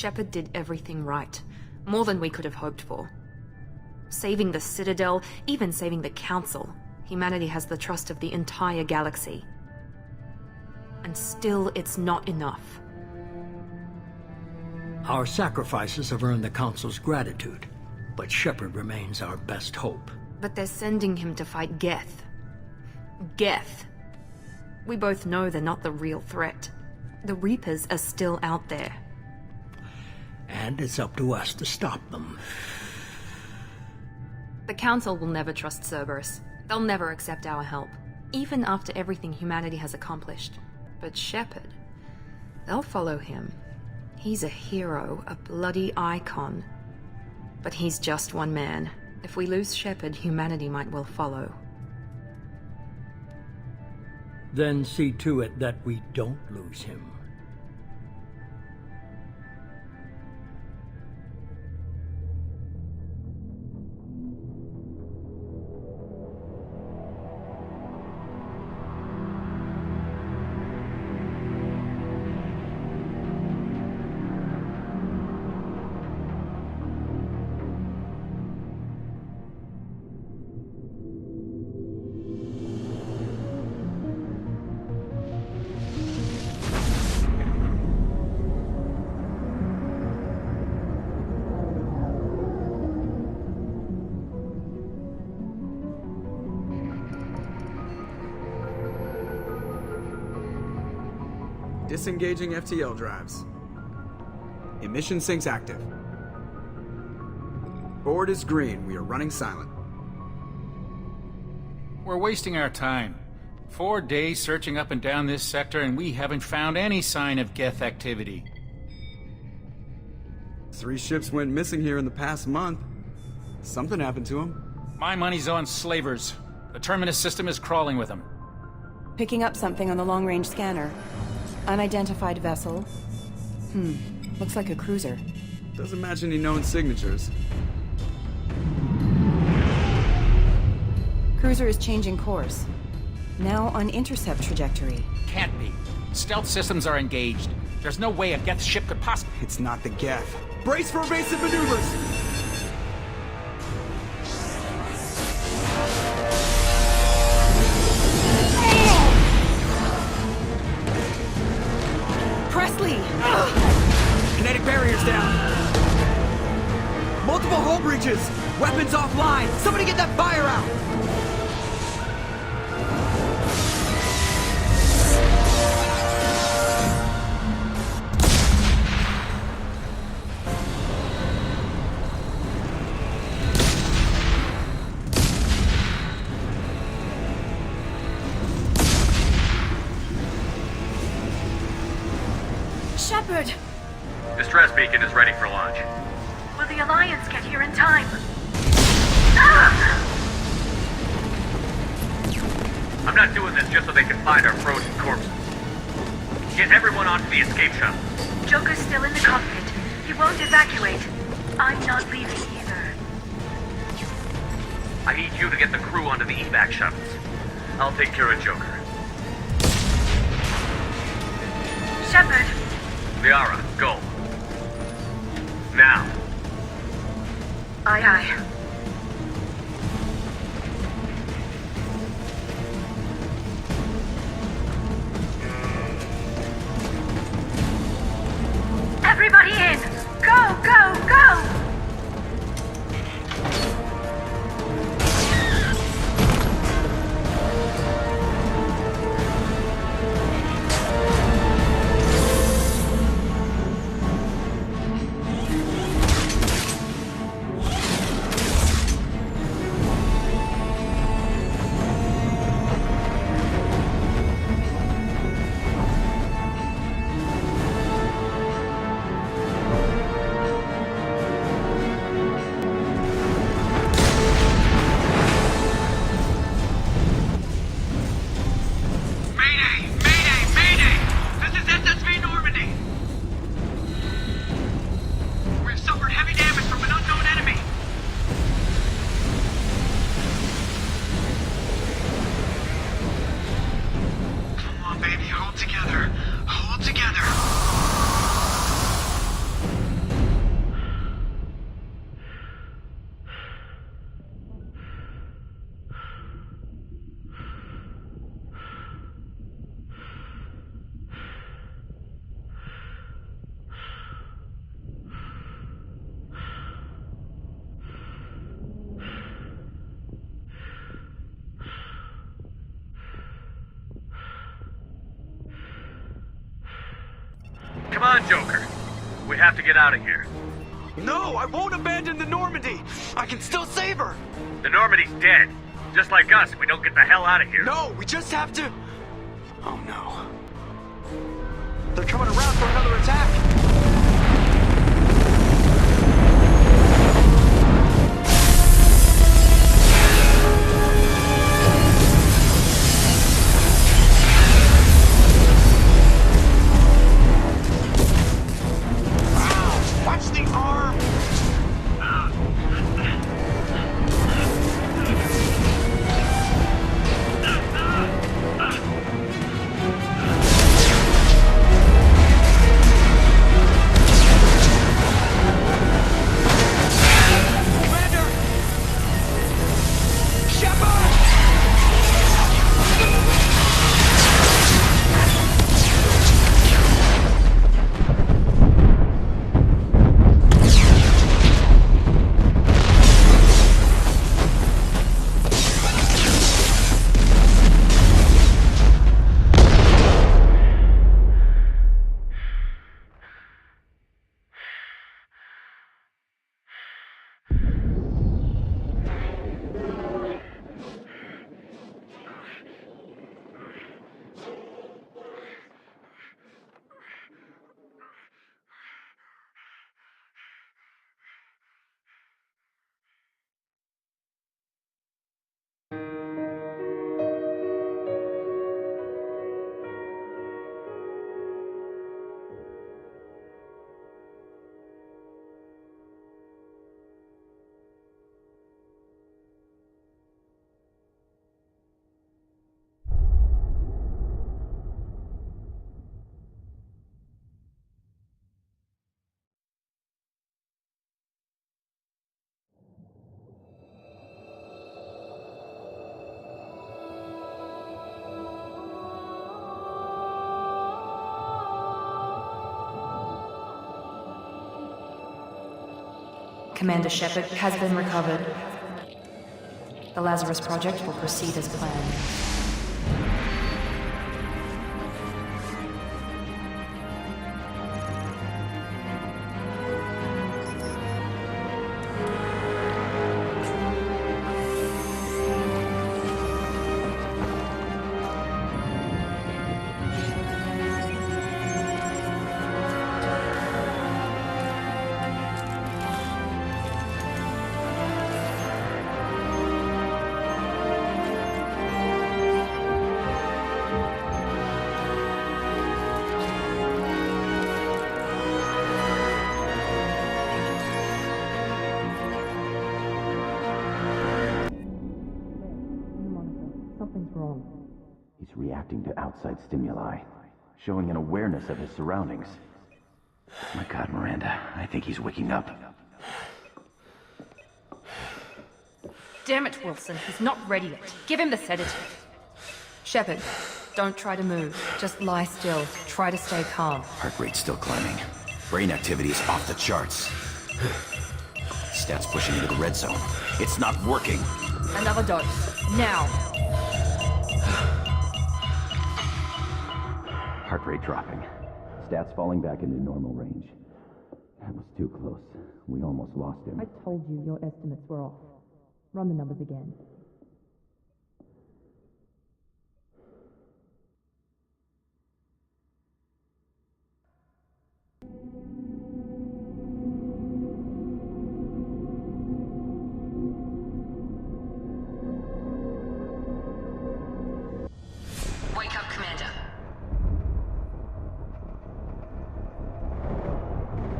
Shepard did everything right. More than we could have hoped for. Saving the Citadel, even saving the Council, humanity has the trust of the entire galaxy. And still, it's not enough. Our sacrifices have earned the Council's gratitude, but Shepard remains our best hope. But they're sending him to fight Geth. Geth. We both know they're not the real threat. The Reapers are still out there. And it's up to us to stop them. The Council will never trust Cerberus. They'll never accept our help, even after everything humanity has accomplished. But Shepard, they'll follow him. He's a hero, a bloody icon. But he's just one man. If we lose Shepard, humanity might well follow. Then see to it that we don't lose him. Disengaging FTL drives. Emission sinks active. Board is green. We are running silent. We're wasting our time. 4 days searching up and down this sector, and we haven't found any sign of geth activity. 3 ships went missing here in the past month. Something happened to them. My money's on slavers. The Terminus system is crawling with them. Picking up something on the long-range scanner. Unidentified vessel. Looks like a cruiser. Doesn't match any known signatures. Cruiser is changing course. Now on intercept trajectory. Can't be. Stealth systems are engaged. There's no way a geth ship could possibly... It's not the geth. Brace for evasive maneuvers! Kinetic barriers down. Multiple hull breaches. Weapons offline. Somebody get that fire out. Shepard! Distress beacon is ready for launch. Will the Alliance get here in time? Ah! I'm not doing this just so they can find our frozen corpses. Get everyone onto the escape shuttle. Joker's still in the cockpit. He won't evacuate. I'm not leaving either. I need you to get the crew onto the evac shuttles. I'll take care of Joker. Shepard! Liara, go. Now. Aye, aye. Everybody in! Go, go, go! Come on, Joker. We have to get out of here. No, I won't abandon the Normandy. I can still save her. The Normandy's dead. Just like us, we don't get the hell out of here. No, we just have to... Oh no. They're coming around for another attack. Watch the arm! Commander! Shepard! Commander Shepard has been recovered. The Lazarus Project will proceed as planned. Something's wrong. He's reacting to outside stimuli, showing an awareness of his surroundings. My God, Miranda, I think he's waking up. Damn it, Wilson. He's not ready yet. Give him the sedative. Shepard, don't try to move. Just lie still. Try to stay calm. Heart rate's still climbing. Brain activity is off the charts. Stats pushing into the red zone. It's not working. Another dose. Now. Heart rate dropping. Stats falling back into normal range. That was too close. We almost lost him. I told you your estimates were off. Run the numbers again. Wake up, Commander.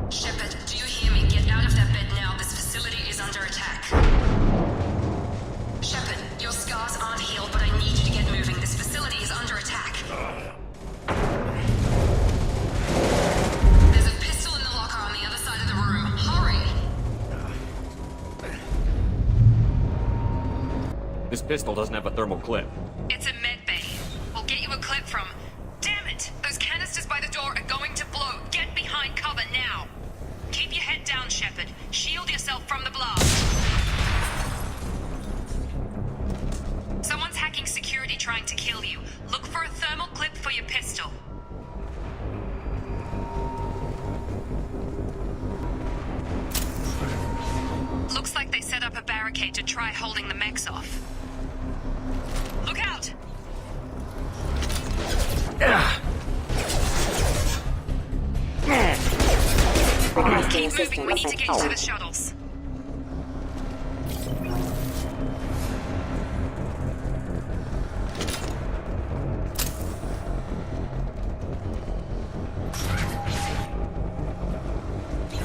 Shepard, do you hear me? Get out of that bed now. This facility is under attack. Shepard, your scars aren't healed, but I need you to get moving. This facility is under attack. There's a pistol in the locker on the other side of the room. Hurry! This pistol doesn't have a thermal clip. It's a med bay. We'll get you a clip from... Damn it! Those canisters by the door are going to blow. Get behind cover now. Keep your head down, Shepard. Shield yourself from the blast. Someone's hacking security trying to kill you. Look for a thermal clip for your pistol. indicate to try holding the mechs off. Look out! Keep moving, we need to get you to the shuttles.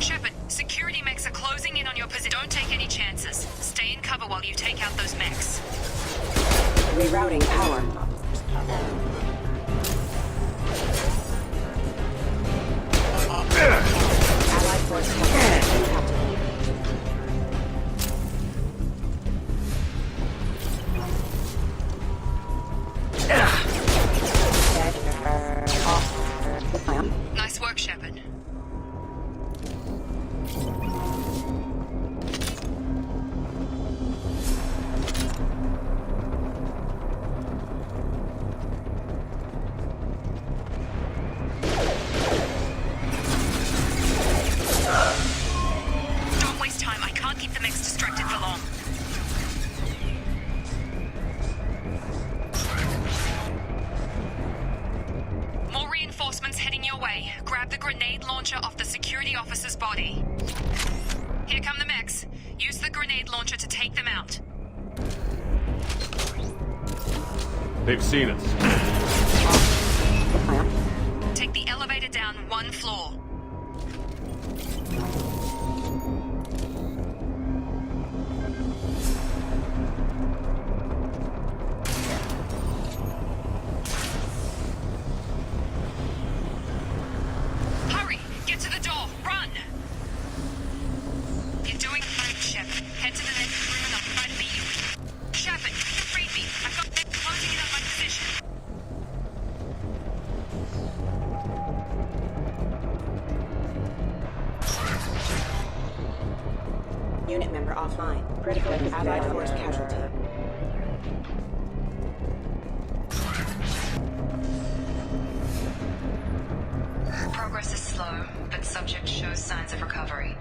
Shepard, security mechs are closing in on your position. Don't take any chances. Stay in cover while you take out those mechs. Rerouting power. Allied force captured. Nice work, Shepard. Don't waste time. I can't keep the mechs distracted for long. More reinforcements heading your way. Grab the grenade launcher off the security officer's body. Here come the mechs. Use the grenade launcher to take them out. They've seen us. Take the elevator down one floor. Hurry! Get to the door! Run! You're doing fine, Shepard. Head to the next room and I'll try to beat you. Shepard, read me. I've got them closing in on my position. Unit member offline. Critical Allied force casualty. Progress is slow, but subject shows signs of recovery.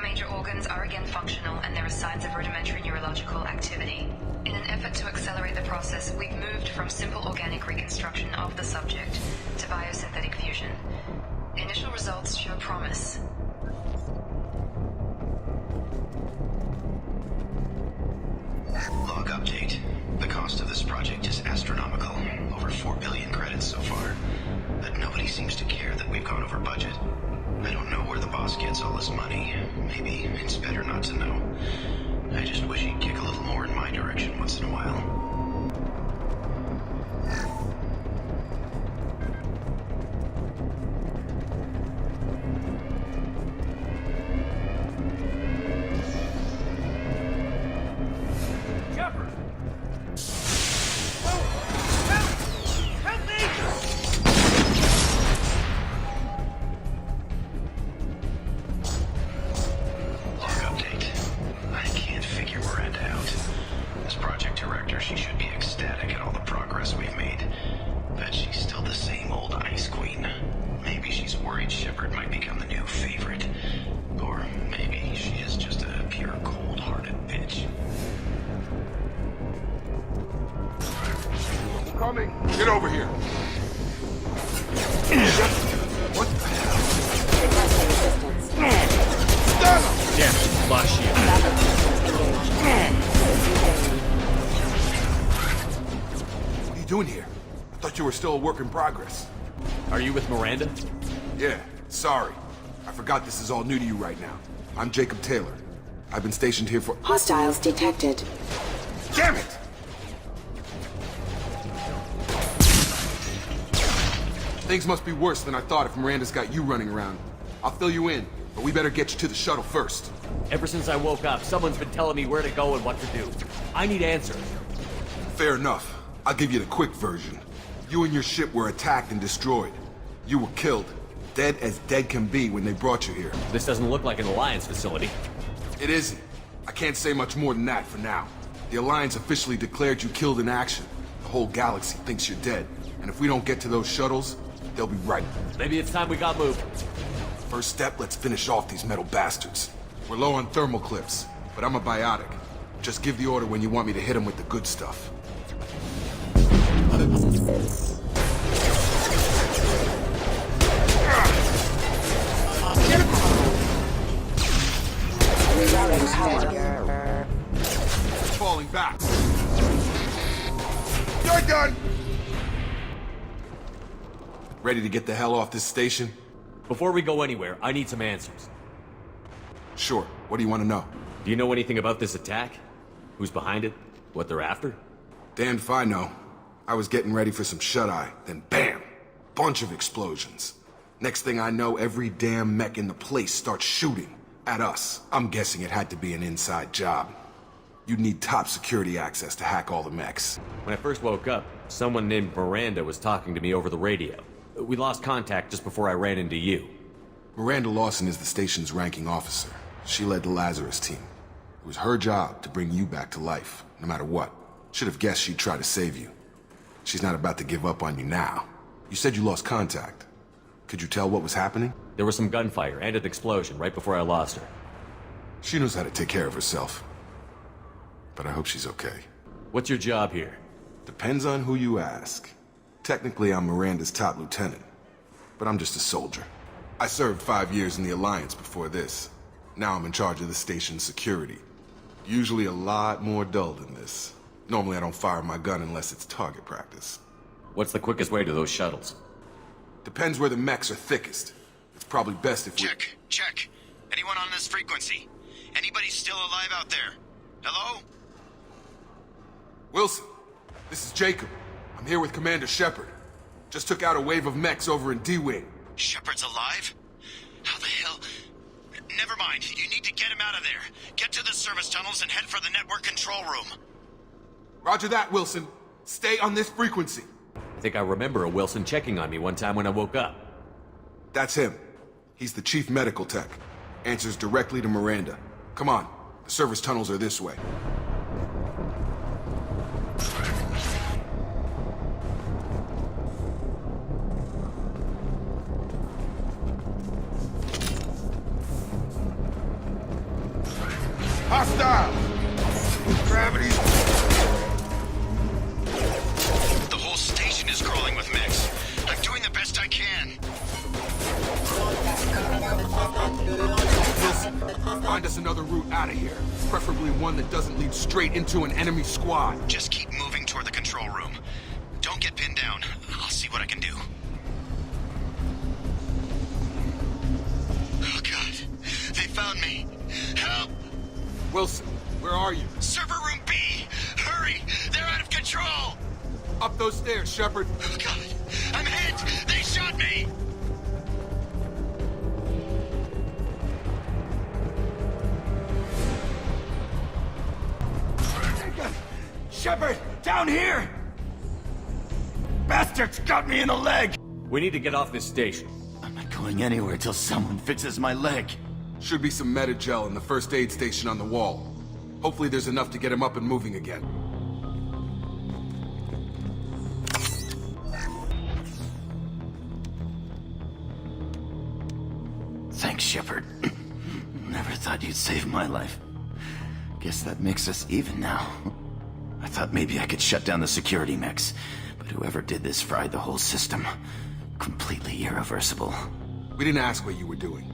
Major organs are again functional, and there are signs of rudimentary neurological activity. In an effort to accelerate the process, we've moved from simple organic reconstruction of the subject to biosynthetic fusion. Initial results show promise. Log update. The cost of this project is astronomical. Over 4 billion credits so far. But nobody seems to care that we've gone over budget. I don't know where the boss gets all this money. Maybe it's better not to know. I just wish he'd kick a little more in my direction once in a while. Shepard might become the new favorite. Or maybe she is just a pure cold-hearted bitch. Coming! Get over here! What the hell? Damn it, lost shield. What are you doing here? I thought you were still a work in progress. Are you with Miranda? Yeah, sorry. I forgot this is all new to you right now. I'm Jacob Taylor. I've been stationed here for— Hostiles detected. Damn it! Things must be worse than I thought if Miranda's got you running around. I'll fill you in, but we better get you to the shuttle first. Ever since I woke up, someone's been telling me where to go and what to do. I need answers. Fair enough. I'll give you the quick version. You and your ship were attacked and destroyed. You were killed. Dead as dead can be when they brought you here. This doesn't look like an Alliance facility. It isn't. I can't say much more than that for now. The Alliance officially declared you killed in action. The whole galaxy thinks you're dead. And if we don't get to those shuttles, they'll be right. Maybe it's time we got moved. First step, let's finish off these metal bastards. We're low on thermal clips, but I'm a biotic. Just give the order when you want me to hit him with the good stuff. Falling back. You're done! Ready to get the hell off this station? Before we go anywhere, I need some answers. Sure. What do you want to know? Do you know anything about this attack? Who's behind it? What they're after? Damned if I know. I was getting ready for some shut-eye, then bam! Bunch of explosions. Next thing I know, every damn mech in the place starts shooting at us. I'm guessing it had to be an inside job. You'd need top security access to hack all the mechs. When I first woke up, someone named Miranda was talking to me over the radio. We lost contact just before I ran into you. Miranda Lawson is the station's ranking officer. She led the Lazarus team. It was her job to bring you back to life, no matter what. Should have guessed she'd try to save you. She's not about to give up on you now. You said you lost contact. Could you tell what was happening? There was some gunfire and an explosion right before I lost her. She knows how to take care of herself. But I hope she's okay. What's your job here? Depends on who you ask. Technically, I'm Miranda's top lieutenant. But I'm just a soldier. I served 5 years in the Alliance before this. Now I'm in charge of the station's security. Usually a lot more dull than this. Normally I don't fire my gun unless it's target practice. What's the quickest way to those shuttles? Depends where the mechs are thickest. It's probably best if we... Check. Anyone on this frequency? Anybody still alive out there? Hello? Wilson, this is Jacob. I'm here with Commander Shepard. Just took out a wave of mechs over in D-Wing. Shepard's alive? How the hell? Never mind. You need to get him out of there. Get to the service tunnels and head for the network control room. Roger that, Wilson. Stay on this frequency. I think I remember a Wilson checking on me one time when I woke up. That's him. He's the chief medical tech. Answers directly to Miranda. Come on. The service tunnels are this way. Hostile! Gravity's... The whole station is crawling with mechs. I'm doing the best I can. Wilson, find us another route out of here. Preferably one that doesn't lead straight into an enemy squad. Just keep moving toward the control room. Don't get pinned down. I'll see what I can do. Oh, God. They found me. Help! Wilson, where are you? Server room B! Hurry! They're out of control! Up those stairs, Shepard. Oh, God. I'm hit! They shot me! Shepard! Down here! Bastards got me in the leg! We need to get off this station. I'm not going anywhere till someone fixes my leg. Should be some Medi-gel in the first aid station on the wall. Hopefully there's enough to get him up and moving again. Thanks, Shepard. Never thought you'd save my life. Guess that makes us even now. I thought maybe I could shut down the security mechs, but whoever did this fried the whole system. Completely irreversible. We didn't ask what you were doing.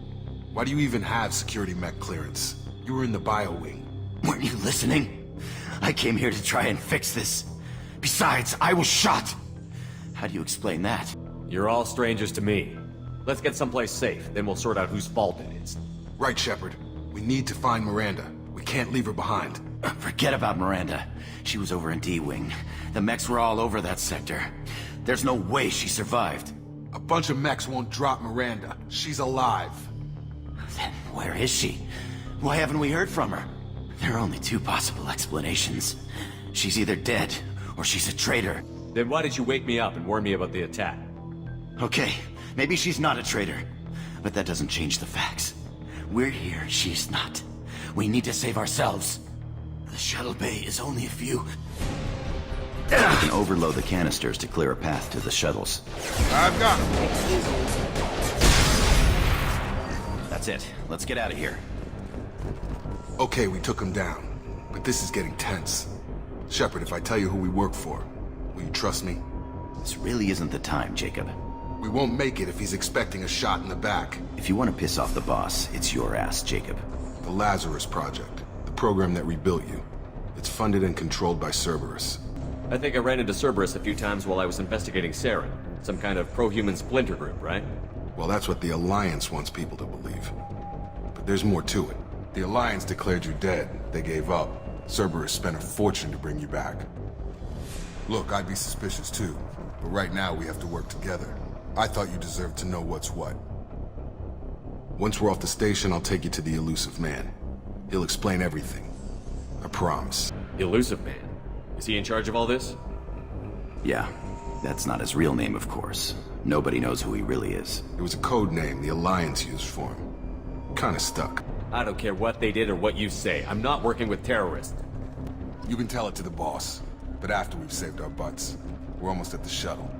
Why do you even have security mech clearance? You were in the bio wing. Weren't you listening? I came here to try and fix this. Besides, I was shot. How do you explain that? You're all strangers to me. Let's get someplace safe, then we'll sort out whose fault it is. Right, Shepard. We need to find Miranda. We can't leave her behind. Forget about Miranda. She was over in D-Wing. The mechs were all over that sector. There's no way she survived. A bunch of mechs won't drop Miranda. She's alive. Then where is she? Why haven't we heard from her? There are only two possible explanations. She's either dead, or she's a traitor. Then why did you wake me up and warn me about the attack? Okay, maybe she's not a traitor. But that doesn't change the facts. We're here, she's not. We need to save ourselves. The shuttle bay is only a few... We can overload the canisters to clear a path to the shuttles. I've got him. That's it. Let's get out of here. Okay, we took him down. But this is getting tense. Shepard, if I tell you who we work for, will you trust me? This really isn't the time, Jacob. We won't make it if he's expecting a shot in the back. If you want to piss off the boss, it's your ass, Jacob. The Lazarus Project, the program that rebuilt you. It's funded and controlled by Cerberus. I think I ran into Cerberus a few times while I was investigating Saren. Some kind of pro-human splinter group, right? Well, that's what the Alliance wants people to believe. But there's more to it. The Alliance declared you dead. They gave up. Cerberus spent a fortune to bring you back. Look, I'd be suspicious too. But right now, we have to work together. I thought you deserved to know what's what. Once we're off the station, I'll take you to the Elusive Man. He'll explain everything. I promise. The Elusive Man? Is he in charge of all this? Yeah. That's not his real name, of course. Nobody knows who he really is. It was a code name the Alliance used for him. Kinda stuck. I don't care what they did or what you say. I'm not working with terrorists. You can tell it to the boss. But after we've saved our butts. We're almost at the shuttle.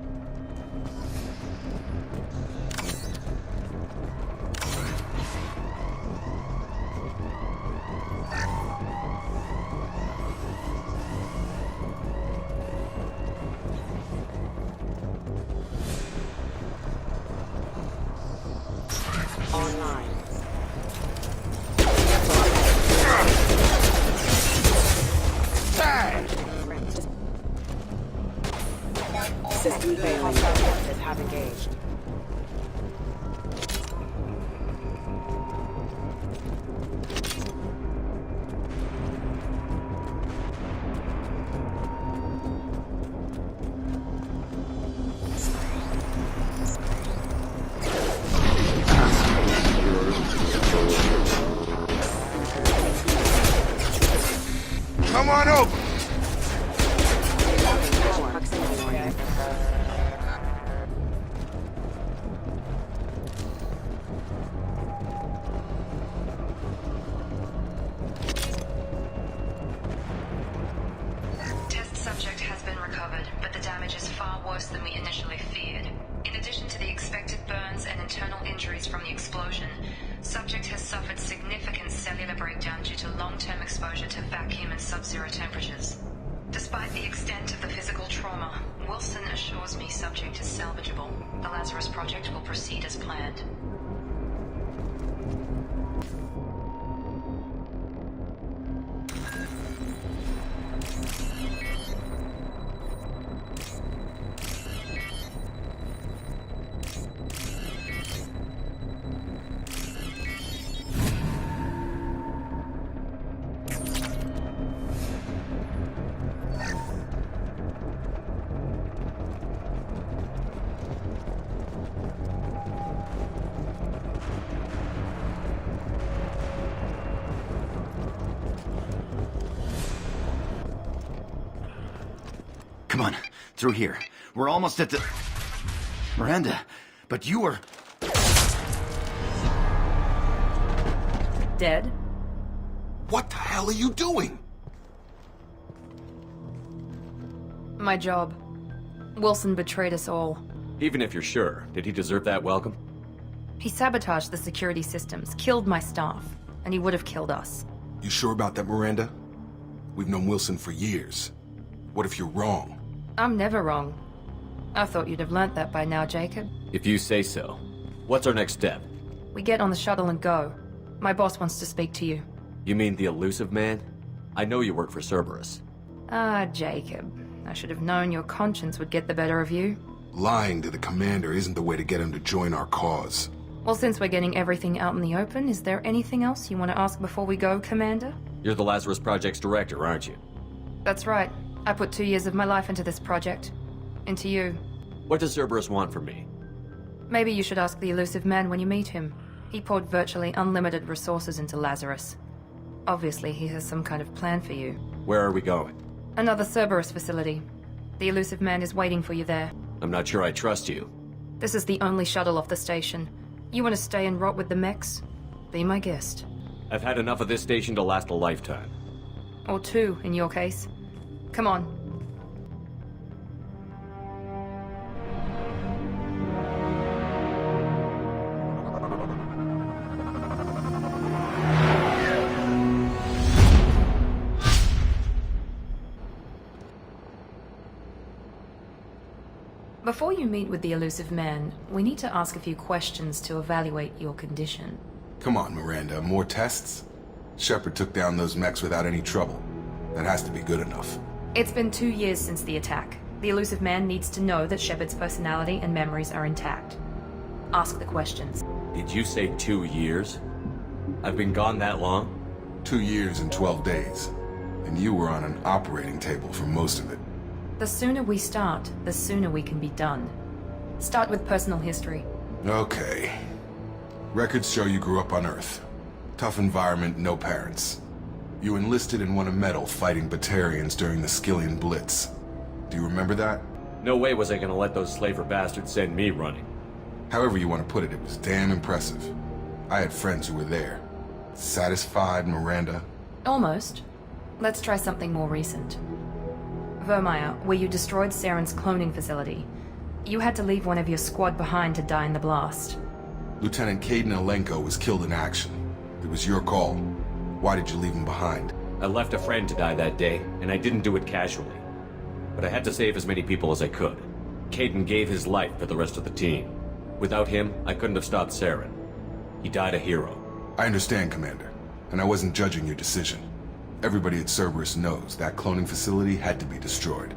Online. System failing. Forces have engaged. Come on over! Test subject has been recovered, but the damage is far worse than we initially feared. In addition to the expected burns and internal injuries from the explosion, subject has suffered significant cellular breakdown due to long-term exposure to vacuum and sub-zero temperatures. Despite the extent of the physical trauma, Wilson assures me subject is salvageable. The Lazarus Project will proceed as planned. Come on, through here. We're almost at the... Miranda, but you were... Dead? What the hell are you doing? My job. Wilson betrayed us all. Even if you're sure, did he deserve that welcome? He sabotaged the security systems, killed my staff, and he would have killed us. You sure about that, Miranda? We've known Wilson for years. What if you're wrong? I'm never wrong. I thought you'd have learnt that by now, Jacob. If you say so. What's our next step? We get on the shuttle and go. My boss wants to speak to you. You mean the Elusive Man? I know you work for Cerberus. Ah, Jacob. I should have known your conscience would get the better of you. Lying to the commander isn't the way to get him to join our cause. Well, since we're getting everything out in the open, is there anything else you want to ask before we go, Commander? You're the Lazarus Project's director, aren't you? That's right. I put 2 years of my life into this project. Into you. What does Cerberus want from me? Maybe you should ask the Elusive Man when you meet him. He poured virtually unlimited resources into Lazarus. Obviously, he has some kind of plan for you. Where are we going? Another Cerberus facility. The Elusive Man is waiting for you there. I'm not sure I trust you. This is the only shuttle off the station. You want to stay and rot with the mechs? Be my guest. I've had enough of this station to last a lifetime. Or 2, in your case. Come on. Before you meet with the elusive man, we need to ask a few questions to evaluate your condition. Come on, Miranda, more tests? Shepard took down those mechs without any trouble. That has to be good enough. It's been 2 years since the attack. The elusive man needs to know that Shepard's personality and memories are intact. Ask the questions. Did you say 2 years? I've been gone that long? 2 years and 12 days. And you were on an operating table for most of it. The sooner we start, the sooner we can be done. Start with personal history. Okay. Records show you grew up on Earth. Tough environment, no parents. You enlisted and won a medal fighting Batarians during the Skillian Blitz. Do you remember that? No way was I gonna let those slaver bastards send me running. However you want to put it, it was damn impressive. I had friends who were there. Satisfied, Miranda? Almost. Let's try something more recent. Vermeer, where you destroyed Saren's cloning facility. You had to leave one of your squad behind to die in the blast. Lieutenant Caden Alenko was killed in action. It was your call. Why did you leave him behind? I left a friend to die that day, and I didn't do it casually. But I had to save as many people as I could. Caden gave his life for the rest of the team. Without him, I couldn't have stopped Saren. He died a hero. I understand, Commander, and I wasn't judging your decision. Everybody at Cerberus knows that cloning facility had to be destroyed.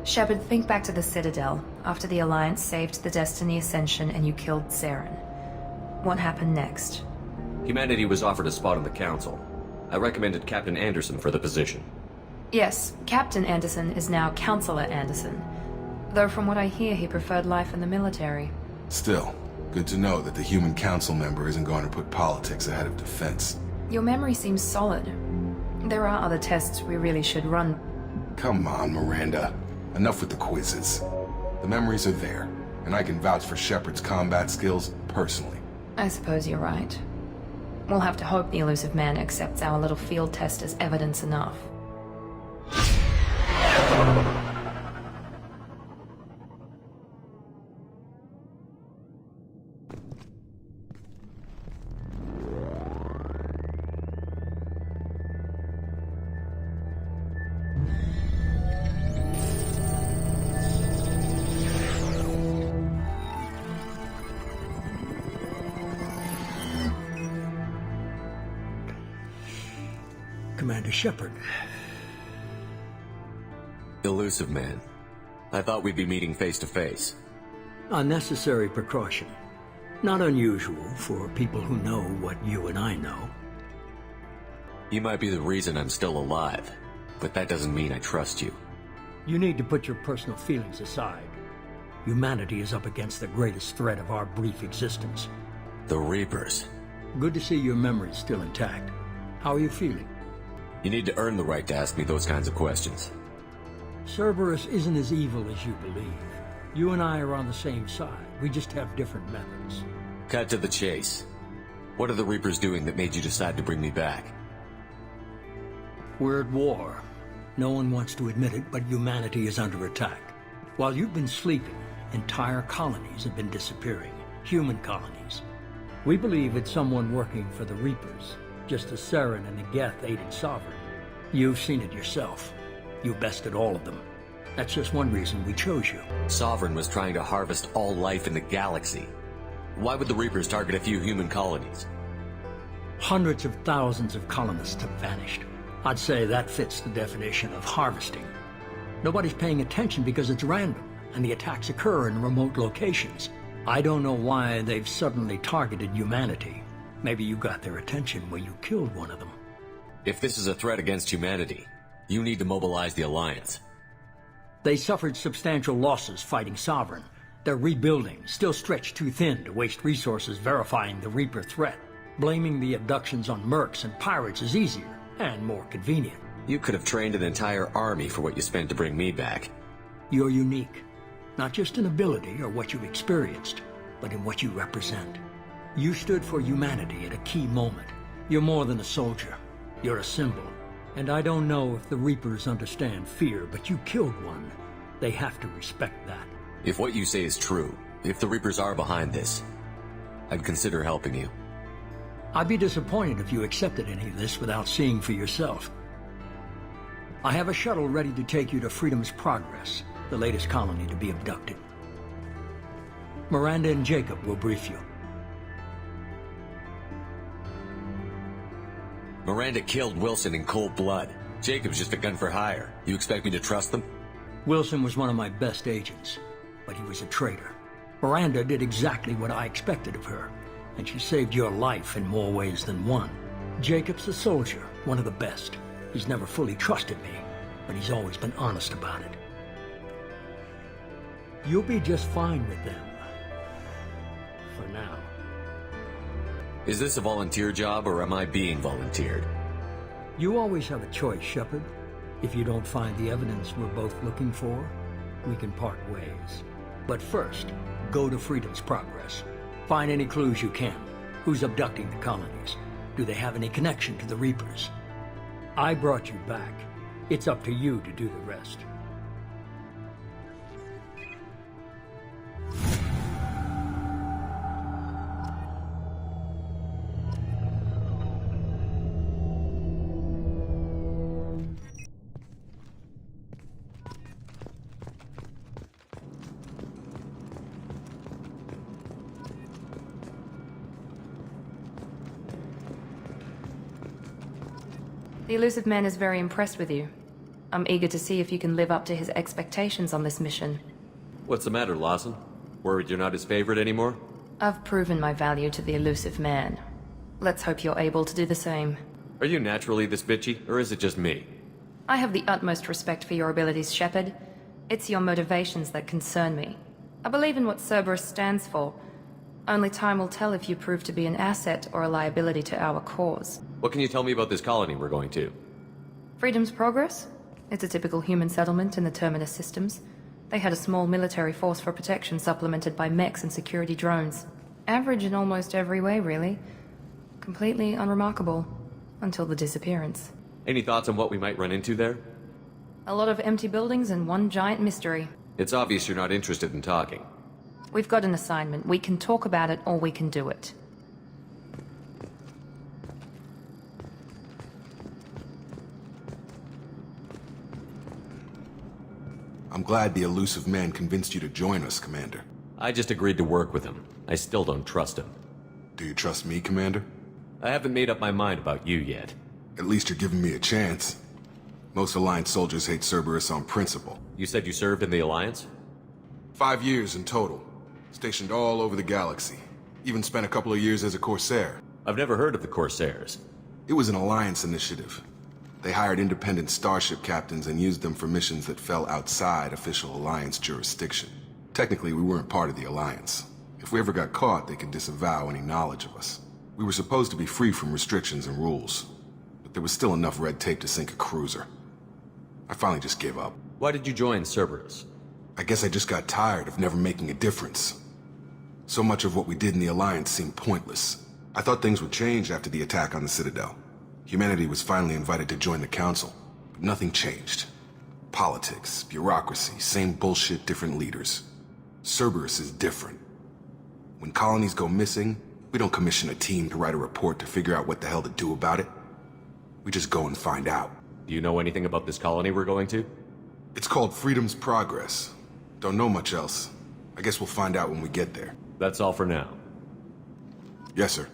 Shepard, think back to the Citadel, after the Alliance saved the Destiny Ascension and you killed Saren. What happened next? Humanity was offered a spot on the Council. I recommended Captain Anderson for the position. Yes, Captain Anderson is now Counselor Anderson. Though from what I hear, he preferred life in the military. Still, good to know that the human council member isn't going to put politics ahead of defense. Your memory seems solid. There are other tests we really should run. Come on, Miranda. Enough with the quizzes. The memories are there, and I can vouch for Shepard's combat skills personally. I suppose you're right. We'll have to hope the elusive man accepts our little field test as evidence enough. Commander Shepard. Elusive man. I thought we'd be meeting face to face. A necessary precaution. Not unusual for people who know what you and I know. You might be the reason I'm still alive, but that doesn't mean I trust you. You need to put your personal feelings aside. Humanity is up against the greatest threat of our brief existence. The Reapers. Good to see your memory's still intact. How are you feeling? You need to earn the right to ask me those kinds of questions. Cerberus isn't as evil as you believe. You and I are on the same side. We just have different methods. Cut to the chase. What are the Reapers doing that made you decide to bring me back? We're at war. No one wants to admit it, but humanity is under attack. While you've been sleeping, entire colonies have been disappearing. Human colonies. We believe it's someone working for the Reapers, just as Saren and the Geth aided Sovereign. You've seen it yourself. You bested all of them. That's just one reason we chose you. Sovereign was trying to harvest all life in the galaxy. Why would the Reapers target a few human colonies? Hundreds of thousands of colonists have vanished. I'd say that fits the definition of harvesting. Nobody's paying attention because it's random, and the attacks occur in remote locations. I don't know why they've suddenly targeted humanity. Maybe you got their attention when you killed one of them. If this is a threat against humanity, you need to mobilize the Alliance. They suffered substantial losses fighting Sovereign. They're rebuilding, still stretched too thin to waste resources verifying the Reaper threat. Blaming the abductions on mercs and pirates is easier, and more convenient. You could have trained an entire army for what you spent to bring me back. You're unique. Not just in ability or what you've experienced, but in what you represent. You stood for humanity at a key moment. You're more than a soldier. You're a symbol. And I don't know if the Reapers understand fear, but you killed one. They have to respect that. If what you say is true, if the Reapers are behind this, I'd consider helping you. I'd be disappointed if you accepted any of this without seeing for yourself. I have a shuttle ready to take you to Freedom's Progress. the latest colony to be abducted. Miranda and Jacob will brief you. Miranda killed Wilson in cold blood. Jacob's just a gun for hire. You expect me to trust them? Wilson was one of my best agents, but he was a traitor. Miranda did exactly what I expected of her, and she saved your life in more ways than one. Jacob's a soldier, one of the best. He's never fully trusted me, but he's always been honest about it. You'll be just fine with them. For now. Is this a volunteer job, or am I being volunteered? You always have a choice, Shepard. If you don't find the evidence we're both looking for, we can part ways. But first, go to Freedom's Progress. Find any clues you can. Who's abducting the colonies? Do they have any connection to the Reapers? I brought you back. It's up to you to do the rest. The elusive man is very impressed with you. I'm eager to see if you can live up to his expectations on this mission. What's the matter, Lawson? Worried you're not his favorite anymore? I've proven my value to the elusive man. Let's hope you're able to do the same. Are you naturally this bitchy, or is it just me? I have the utmost respect for your abilities, Shepard. It's your motivations that concern me. I believe in what Cerberus stands for. Only time will tell if you prove to be an asset or a liability to our cause. What can you tell me about this colony we're going to? Freedom's Progress? It's a typical human settlement in the Terminus systems. They had a small military force for protection supplemented by mechs and security drones. Average in almost every way, really. Completely unremarkable. Until the disappearance. Any thoughts on what we might run into there? A lot of empty buildings and one giant mystery. It's obvious you're not interested in talking. We've got an assignment. We can talk about it or we can do it. I'm glad the elusive man convinced you to join us, Commander. I just agreed to work with him. I still don't trust him. Do you trust me, Commander? I haven't made up my mind about you yet. At least you're giving me a chance. Most Alliance soldiers hate Cerberus on principle. You said you served in the Alliance? 5 years in total. Stationed all over the galaxy. Even spent a couple of years as a Corsair. I've never heard of the Corsairs. It was an Alliance initiative. They hired independent starship captains and used them for missions that fell outside official Alliance jurisdiction. Technically, we weren't part of the Alliance. If we ever got caught, they could disavow any knowledge of us. We were supposed to be free from restrictions and rules, but there was still enough red tape to sink a cruiser. I finally just gave up. Why did you join Cerberus? I guess I just got tired of never making a difference. So much of what we did in the Alliance seemed pointless. I thought things would change after the attack on the Citadel. Humanity was finally invited to join the Council, but nothing changed. Politics, bureaucracy, same bullshit, different leaders. Cerberus is different. When colonies go missing, we don't commission a team to write a report to figure out what the hell to do about it. We just go and find out. Do you know anything about this colony we're going to? It's called Freedom's Progress. Don't know much else. I guess we'll find out when we get there. That's all for now. Yes, sir.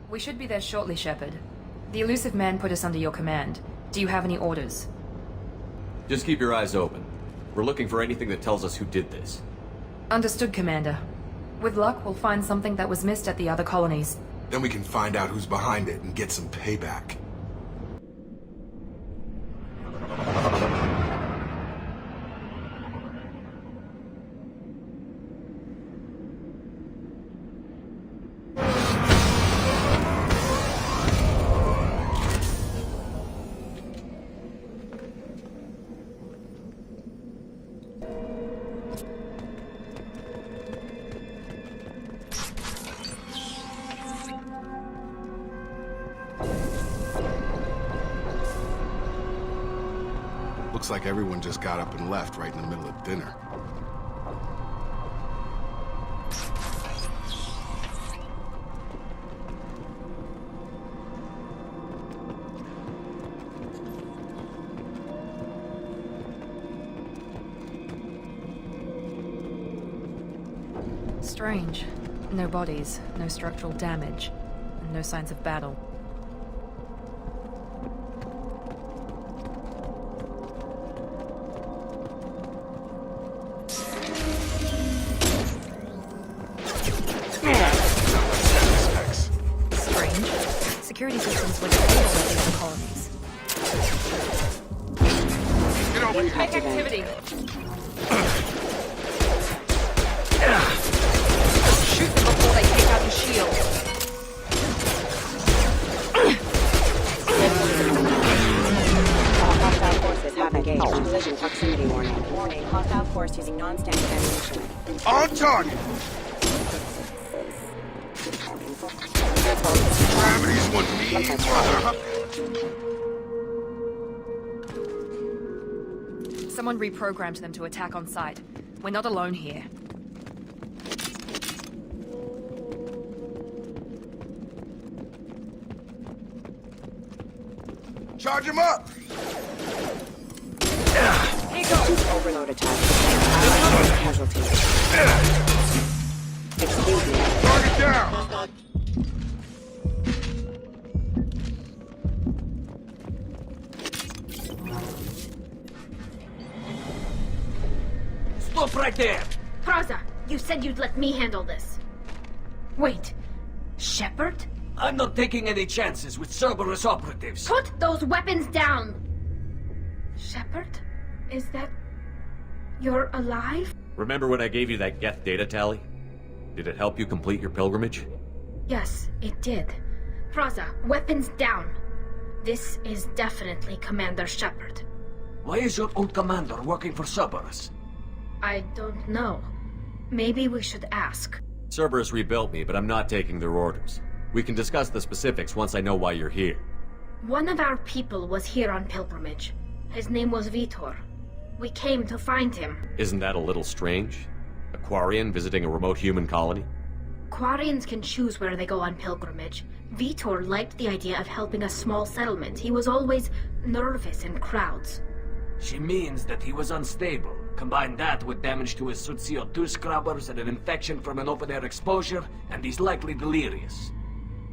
We should be there shortly, Shepard. The elusive man put us under your command. Do you have any orders? Just keep your eyes open. We're looking for anything that tells us who did this. Understood, Commander. With luck, we'll find something that was missed at the other colonies. Then we can find out who's behind it and get some payback. Looks like everyone just got up and left right in the middle of dinner. Strange. No bodies, no structural damage, and no signs of battle. Strange. Security systems were disabled in the colonies. Get over here. Make activity. Shoot them before they take out the shield. Hostile forces have engaged. Collision proximity warning. Warning, hostile force using non-standard ammunition. On target! Gravity's one mean mother. Someone reprogrammed them to attack on sight. We're not alone here. Charge him up! Here you go! Overload attack. Casualties. Excuse me. Target down! Stop right there! Praza, you said you'd let me handle this. Wait, Shepard? I'm not taking any chances with Cerberus operatives. Put those weapons down! Shepard? Is that... you're alive? Remember when I gave you that geth data tally? Did it help you complete your pilgrimage? Yes, it did. Praza, weapons down. This is definitely Commander Shepard. Why is your old commander working for Cerberus? I don't know. Maybe we should ask. Cerberus rebuilt me, but I'm not taking their orders. We can discuss the specifics once I know why you're here. One of our people was here on pilgrimage. His name was Vitor. We came to find him. Isn't that a little strange? A Quarian visiting a remote human colony? Quarians can choose where they go on pilgrimage. Vitor liked the idea of helping a small settlement. He was always nervous in crowds. She means that he was unstable. Combine that with damage to his suit CO2 scrubbers and an infection from an open-air exposure, and he's likely delirious.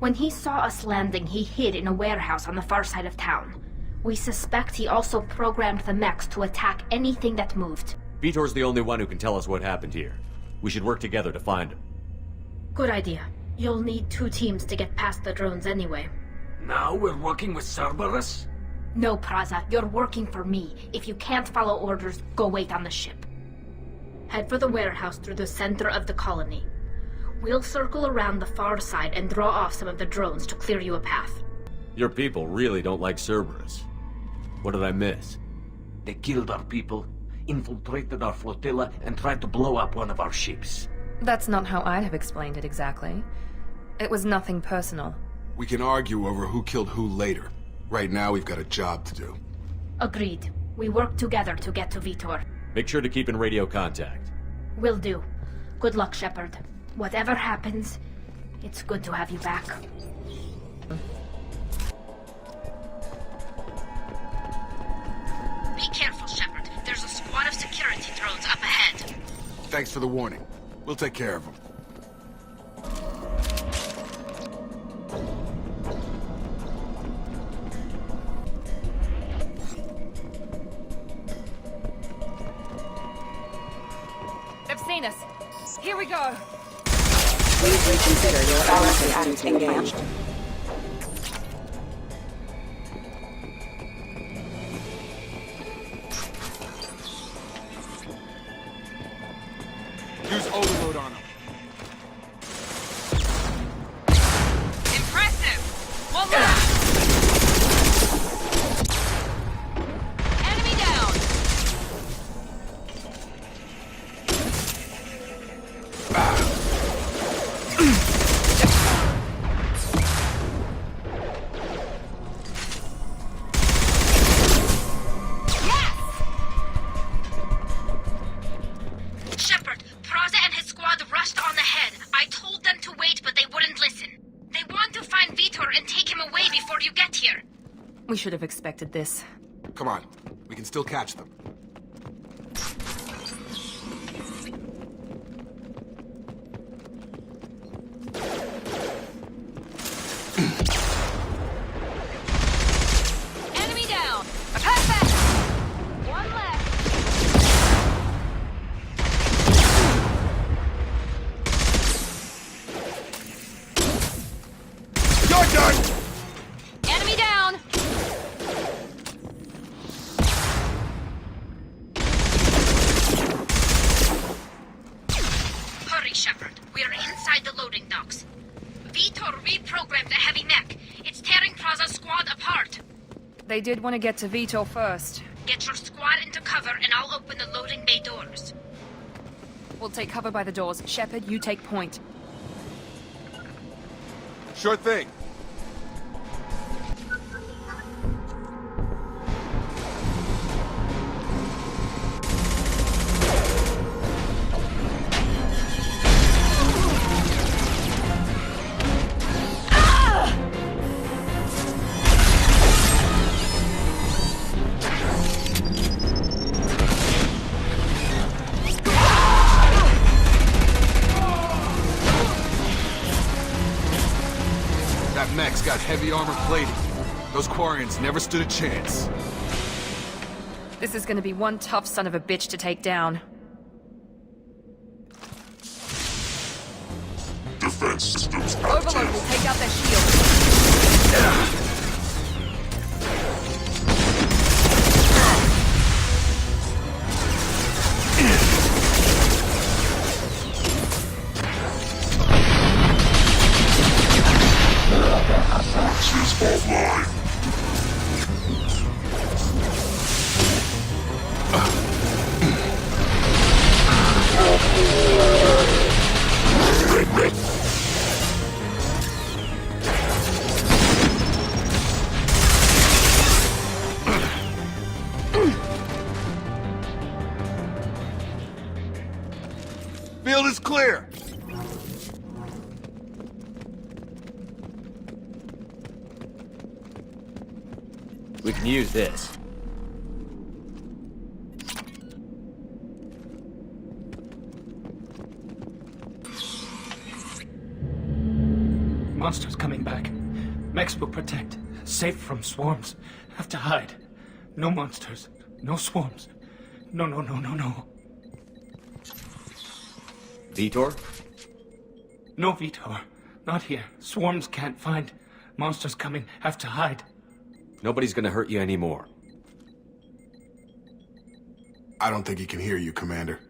When he saw us landing, he hid in a warehouse on the far side of town. We suspect he also programmed the mechs to attack anything that moved. Vitor's the only one who can tell us what happened here. We should work together to find him. Good idea. You'll need 2 teams to get past the drones anyway. Now we're working with Cerberus? No, Praza, you're working for me. If you can't follow orders, go wait on the ship. Head for the warehouse through the center of the colony. We'll circle around the far side and draw off some of the drones to clear you a path. Your people really don't like Cerberus. What did I miss? They killed our people, infiltrated our flotilla, and tried to blow up one of our ships. That's not how I'd have explained it exactly. It was nothing personal. We can argue over who killed who later. Right now, we've got a job to do. Agreed. We work together to get to Vitor. Make sure to keep in radio contact. Will do. Good luck, Shepard. Whatever happens, it's good to have you back. Be careful, Shepard. There's a squad of security drones up ahead. Thanks for the warning. We'll take care of them. They've seen us. Here we go. Please reconsider your LS actions engaged. Use overload on them. Impressive! One left! Enemy down! Yes! We should have expected this. Come on, we can still catch them. Enemy down! Perfect! One left! You're done! Enemy down! Hurry, Shepard. We're inside the loading docks. Vitor reprogrammed the heavy mech. It's tearing Praza's squad apart. They did want to get to Vito first. Get your squad into cover and I'll open the loading bay doors. We'll take cover by the doors. Shepard, you take point. Sure thing. That mech's got heavy armor plating. Those Quarians never stood a chance. This is gonna be one tough son of a bitch to take down. Defense systems Overload will take out their shield. Forces offline. Field is clear. We can use this. Monsters coming back. Mechs will protect. Safe from swarms. Have to hide. No monsters. No swarms. No. Vitor? No Vitor. Not here. Swarms can't find. Monsters coming. Have to hide. Nobody's gonna hurt you anymore. I don't think he can hear you, Commander.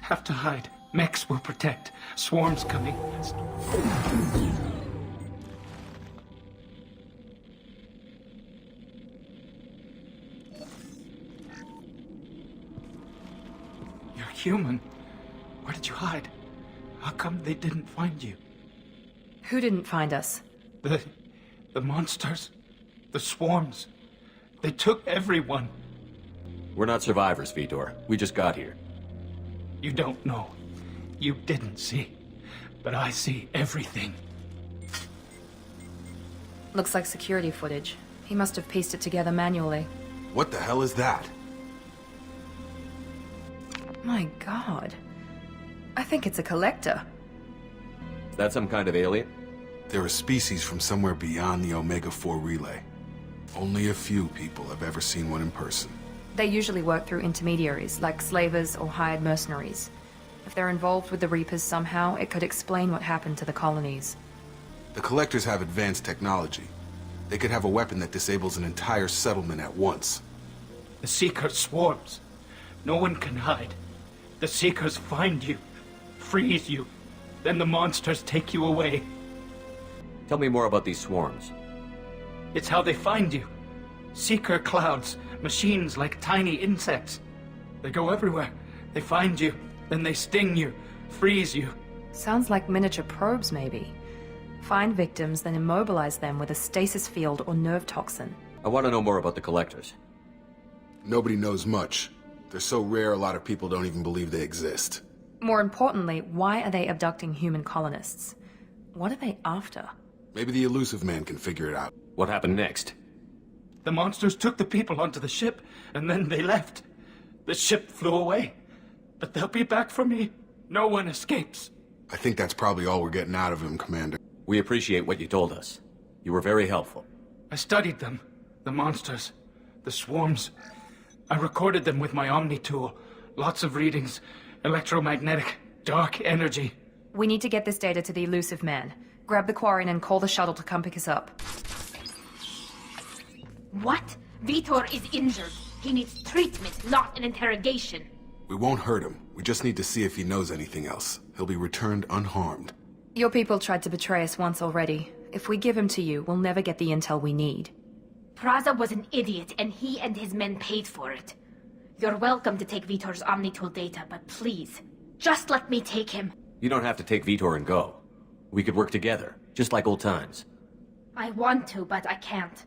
Have to hide. Mechs will protect. Swarms coming. You're human. Where did you hide? How come they didn't find you? Who didn't find us? The monsters. The swarms. They took everyone. We're not survivors, Vitor. We just got here. You don't know. You didn't see. But I see everything. Looks like security footage. He must have pieced it together manually. What the hell is that? My God. I think it's a collector. Is that some kind of alien? They're a species from somewhere beyond the Omega-4 relay. Only a few people have ever seen one in person. They usually work through intermediaries, like slavers or hired mercenaries. If they're involved with the Reapers somehow, it could explain what happened to the colonies. The Collectors have advanced technology. They could have a weapon that disables an entire settlement at once. The Seeker swarms. No one can hide. The Seekers find you, freeze you, then the monsters take you away. Tell me more about these swarms. It's how they find you. Seeker clouds, machines like tiny insects. They go everywhere. They find you, then they sting you, freeze you. Sounds like miniature probes, maybe. Find victims, then immobilize them with a stasis field or nerve toxin. I want to know more about the Collectors. Nobody knows much. They're so rare, a lot of people don't even believe they exist. More importantly, why are they abducting human colonists? What are they after? Maybe the elusive man can figure it out. What happened next? The monsters took the people onto the ship, and then they left. The ship flew away. But they'll be back for me. No one escapes. I think that's probably all we're getting out of him, Commander. We appreciate what you told us. You were very helpful. I studied them. The monsters. The swarms. I recorded them with my Omni tool. Lots of readings. Electromagnetic. Dark energy. We need to get this data to the elusive man. Grab the Quarren and call the shuttle to come pick us up. What? Vitor is injured. He needs treatment, not an interrogation. We won't hurt him. We just need to see if he knows anything else. He'll be returned unharmed. Your people tried to betray us once already. If we give him to you, we'll never get the intel we need. Praza was an idiot, and he and his men paid for it. You're welcome to take Vitor's Omnitool data, but please, just let me take him. You don't have to take Vitor and go. We could work together, just like old times. I want to, but I can't.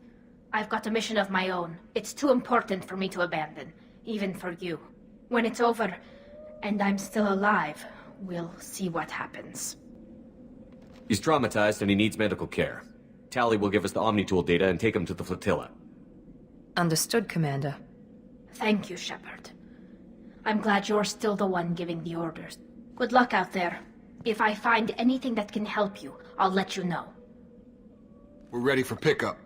I've got a mission of my own. It's too important for me to abandon, even for you. When it's over, and I'm still alive, we'll see what happens. He's traumatized and he needs medical care. Tally will give us the Omnitool data and take him to the flotilla. Understood, Commander. Thank you, Shepard. I'm glad you're still the one giving the orders. Good luck out there. If I find anything that can help you, I'll let you know. We're ready for pickup.